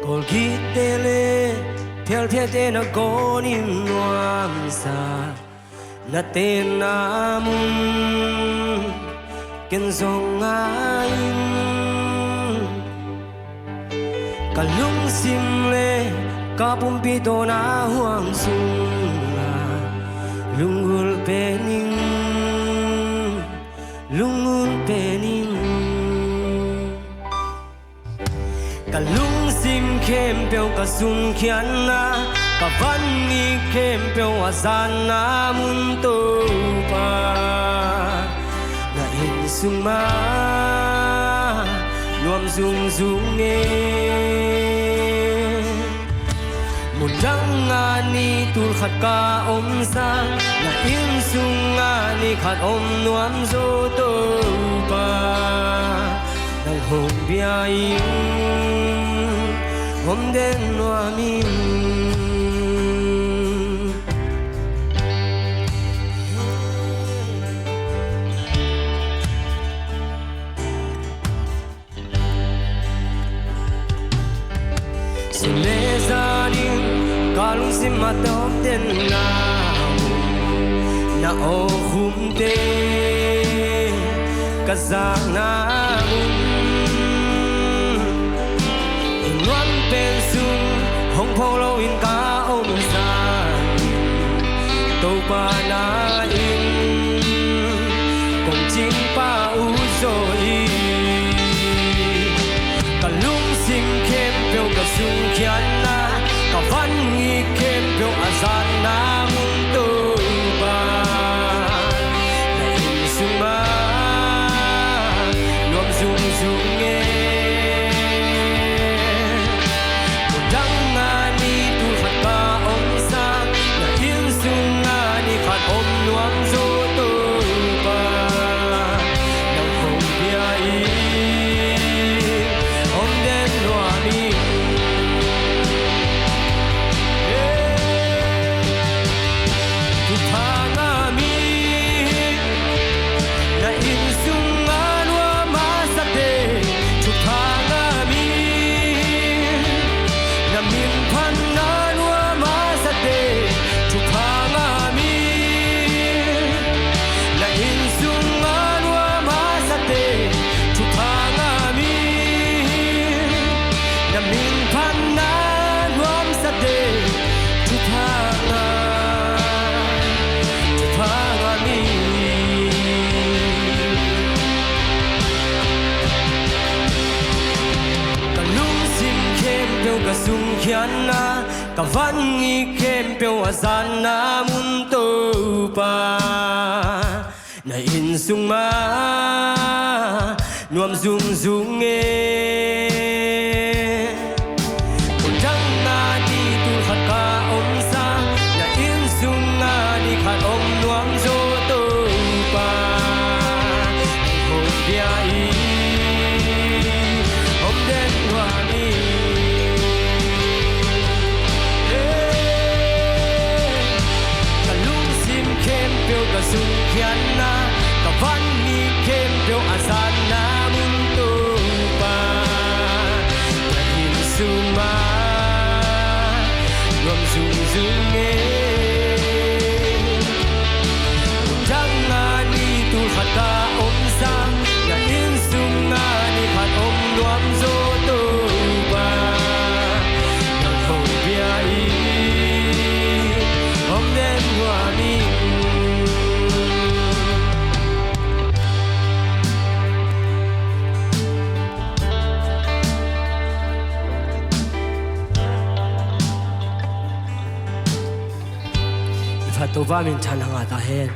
올기때레 별패대나 고닌 노암사 나때나문 겐송아인 kalungsimle kapumpito na huang sunga lungul pening kalungsim kempeo kasun kiana kavanni kempeo azana munto pa na insuma nuam zung zunge mundangani tul khat ka om sa na insungani khat om nuam zo to pa nang hom biai hom den nuamin Sinezanin kalung simatop den na ohumte kazangamun inwan pensung hong polo in ka om san to pa na in kong ching pa u zoi kalung sim kem pyo kasung kian na kavan ngi kem pyo azan na mundo ba na insuma nuam zung zung nge mudang ngani tu khat ka om sa na insunga ni khat om nuam zo to ba nang hong biai om den nuami kasung kiana kavangi kempeo azana munto pa na insung ma nuam zung zung e undang na di tu khat ka om sa na insung na ni khat om nuam zo to pa hom biai om den nuami kasung kian na kavan ni kempyo azan na mundo pa na insuma nuam zung zung e undang ngani tu khat ka om sa na insunga ni khat om nuam zo to pa nang hong biai om den nuami Fatova min chan hanga ta hen